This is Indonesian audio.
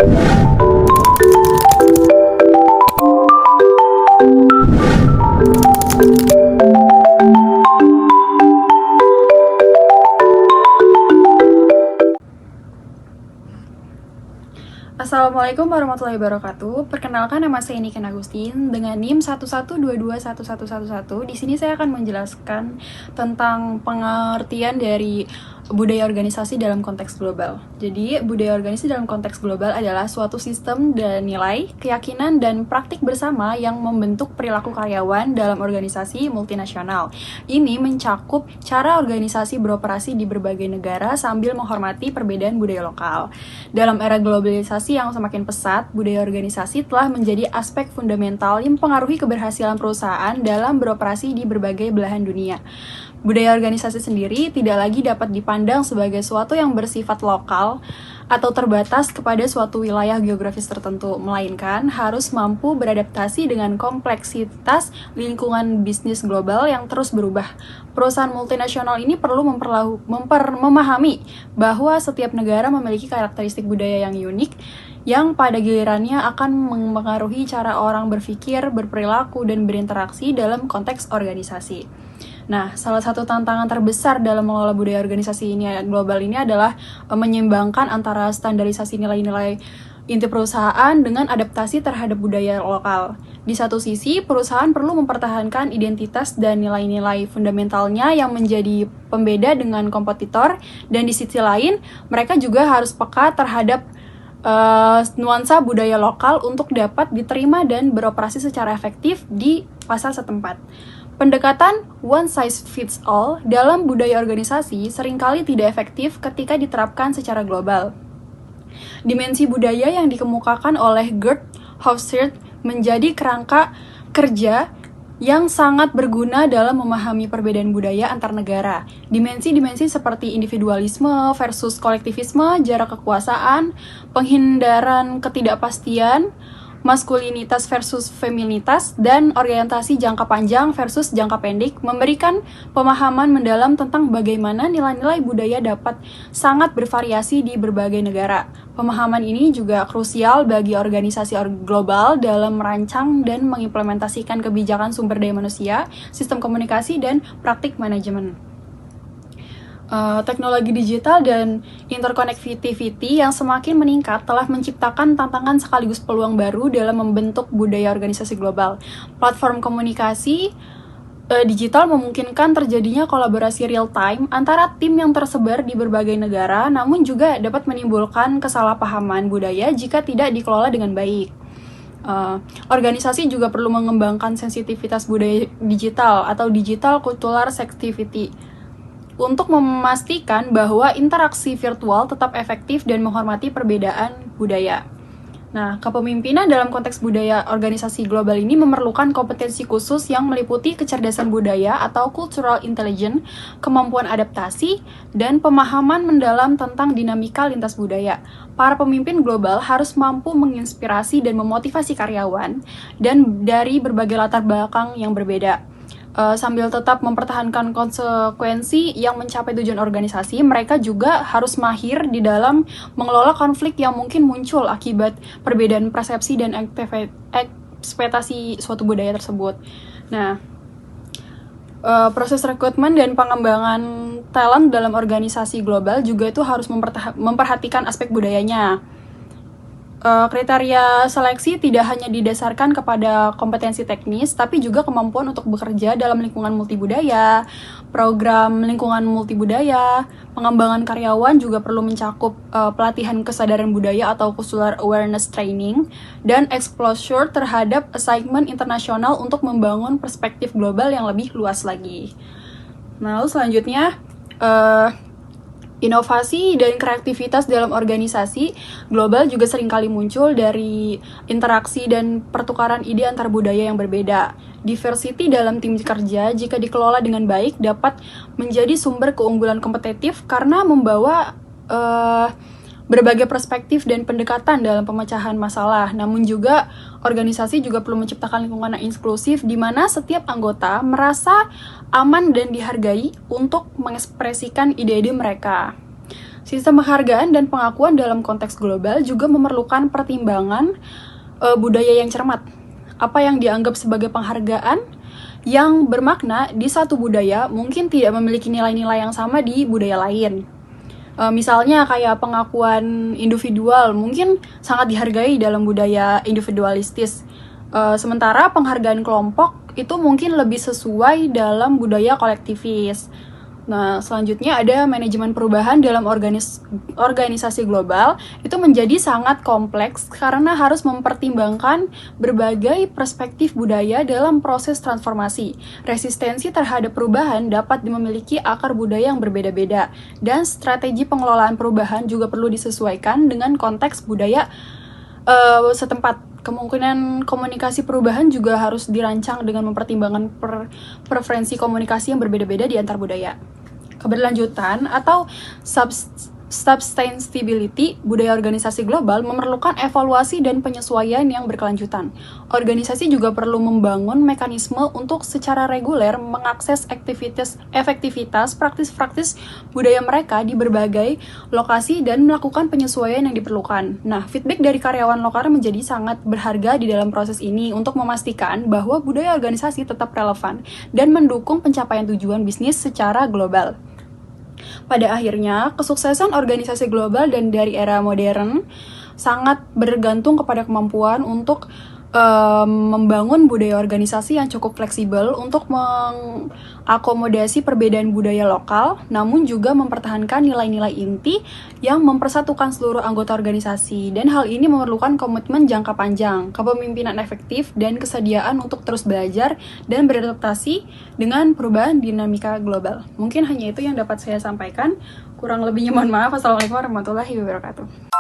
Assalamualaikum warahmatullahi wabarakatuh. Perkenalkan, nama saya Niken Agustin dengan NIM 112211111. Di sini saya akan menjelaskan tentang pengertian dari budaya organisasi dalam konteks global. Jadi, budaya organisasi dalam konteks global adalah suatu sistem dan nilai, keyakinan, dan praktik bersama yang membentuk perilaku karyawan dalam organisasi multinasional. Ini mencakup cara organisasi beroperasi di berbagai negara sambil menghormati perbedaan budaya lokal. Dalam era globalisasi yang semakin pesat, budaya organisasi telah menjadi aspek fundamental yang mempengaruhi keberhasilan perusahaan dalam beroperasi di berbagai belahan dunia. Budaya organisasi sendiri tidak lagi dapat dipandang sebagai sesuatu yang bersifat lokal atau terbatas kepada suatu wilayah geografis tertentu, melainkan harus mampu beradaptasi dengan kompleksitas lingkungan bisnis global yang terus berubah. Perusahaan multinasional ini perlu memahami bahwa setiap negara memiliki karakteristik budaya yang unik, yang pada gilirannya akan mempengaruhi cara orang berpikir, berperilaku, dan berinteraksi dalam konteks organisasi. Nah, salah satu tantangan terbesar dalam mengelola budaya organisasi ini global ini adalah menyeimbangkan antara standarisasi nilai-nilai inti perusahaan dengan adaptasi terhadap budaya lokal. Di satu sisi, perusahaan perlu mempertahankan identitas dan nilai-nilai fundamentalnya yang menjadi pembeda dengan kompetitor, dan di sisi lain, mereka juga harus peka terhadap nuansa budaya lokal untuk dapat diterima dan beroperasi secara efektif di pasar setempat. Pendekatan one size fits all dalam budaya organisasi seringkali tidak efektif ketika diterapkan secara global. Dimensi budaya yang dikemukakan oleh Gerd Hofstede menjadi kerangka kerja yang sangat berguna dalam memahami perbedaan budaya antar negara. Dimensi-dimensi seperti individualisme versus kolektivisme, jarak kekuasaan, penghindaran ketidakpastian, maskulinitas versus feminitas, dan orientasi jangka panjang versus jangka pendek memberikan pemahaman mendalam tentang bagaimana nilai-nilai budaya dapat sangat bervariasi di berbagai negara. Pemahaman ini juga krusial bagi organisasi global dalam merancang dan mengimplementasikan kebijakan sumber daya manusia, sistem komunikasi, dan praktik manajemen. Teknologi digital dan interconnectivity yang semakin meningkat telah menciptakan tantangan sekaligus peluang baru dalam membentuk budaya organisasi global. Platform komunikasi digital memungkinkan terjadinya kolaborasi real-time antara tim yang tersebar di berbagai negara, namun juga dapat menimbulkan kesalahpahaman budaya jika tidak dikelola dengan baik. Organisasi juga perlu mengembangkan sensitivitas budaya digital atau digital cultural sensitivity untuk memastikan bahwa interaksi virtual tetap efektif dan menghormati perbedaan budaya. Nah, kepemimpinan dalam konteks budaya organisasi global ini memerlukan kompetensi khusus yang meliputi kecerdasan budaya atau cultural intelligence, kemampuan adaptasi, dan pemahaman mendalam tentang dinamika lintas budaya. Para pemimpin global harus mampu menginspirasi dan memotivasi karyawan dan dari berbagai latar belakang yang berbeda. Sambil tetap mempertahankan konsekuensi yang mencapai tujuan organisasi, mereka juga harus mahir di dalam mengelola konflik yang mungkin muncul akibat perbedaan persepsi dan ekspektasi suatu budaya tersebut. Nah, proses rekrutmen dan pengembangan talent dalam organisasi global juga itu harus memperhatikan aspek budayanya. Kriteria seleksi tidak hanya didasarkan kepada kompetensi teknis, tapi juga kemampuan untuk bekerja dalam lingkungan multibudaya. Program lingkungan multibudaya, pengembangan karyawan juga perlu mencakup pelatihan kesadaran budaya atau cultural awareness training, dan exposure terhadap assignment internasional untuk membangun perspektif global yang lebih luas lagi. Nah, lalu selanjutnya, inovasi dan kreativitas dalam organisasi global juga seringkali muncul dari interaksi dan pertukaran ide antar budaya yang berbeda. Diversity dalam tim kerja, jika dikelola dengan baik, dapat menjadi sumber keunggulan kompetitif karena membawa berbagai perspektif dan pendekatan dalam pemecahan masalah. Namun juga, organisasi juga perlu menciptakan lingkungan yang inklusif di mana setiap anggota merasa aman dan dihargai untuk mengekspresikan ide-ide mereka. Sistem penghargaan dan pengakuan dalam konteks global juga memerlukan pertimbangan budaya yang cermat. Apa yang dianggap sebagai penghargaan yang bermakna di satu budaya mungkin tidak memiliki nilai-nilai yang sama di budaya lain. Misalnya kayak pengakuan individual mungkin sangat dihargai dalam budaya individualistis. Sementara penghargaan kelompok itu mungkin lebih sesuai dalam budaya kolektivis. Nah, selanjutnya ada manajemen perubahan dalam organisasi global. Itu menjadi sangat kompleks karena harus mempertimbangkan berbagai perspektif budaya dalam proses transformasi. Resistensi terhadap perubahan dapat memiliki akar budaya yang berbeda-beda, dan strategi pengelolaan perubahan juga perlu disesuaikan dengan konteks budaya setempat. Kemungkinan komunikasi perubahan juga harus dirancang dengan mempertimbangkan preferensi komunikasi yang berbeda-beda di antar budaya. Keberlanjutan atau sustainability budaya organisasi global memerlukan evaluasi dan penyesuaian yang berkelanjutan. Organisasi juga perlu membangun mekanisme untuk secara reguler mengakses efektivitas praktis-praktis budaya mereka di berbagai lokasi dan melakukan penyesuaian yang diperlukan. Nah, feedback dari karyawan lokal menjadi sangat berharga di dalam proses ini untuk memastikan bahwa budaya organisasi tetap relevan dan mendukung pencapaian tujuan bisnis secara global. Pada akhirnya, kesuksesan organisasi global dan dari era modern sangat bergantung kepada kemampuan untuk membangun budaya organisasi yang cukup fleksibel untuk mengakomodasi perbedaan budaya lokal, namun juga mempertahankan nilai-nilai inti yang mempersatukan seluruh anggota organisasi. Dan hal ini memerlukan komitmen jangka panjang, kepemimpinan efektif, dan kesediaan untuk terus belajar dan beradaptasi dengan perubahan dinamika global. Mungkin hanya itu yang dapat saya sampaikan. Kurang lebihnya mohon maaf. Assalamualaikum warahmatullahi wabarakatuh.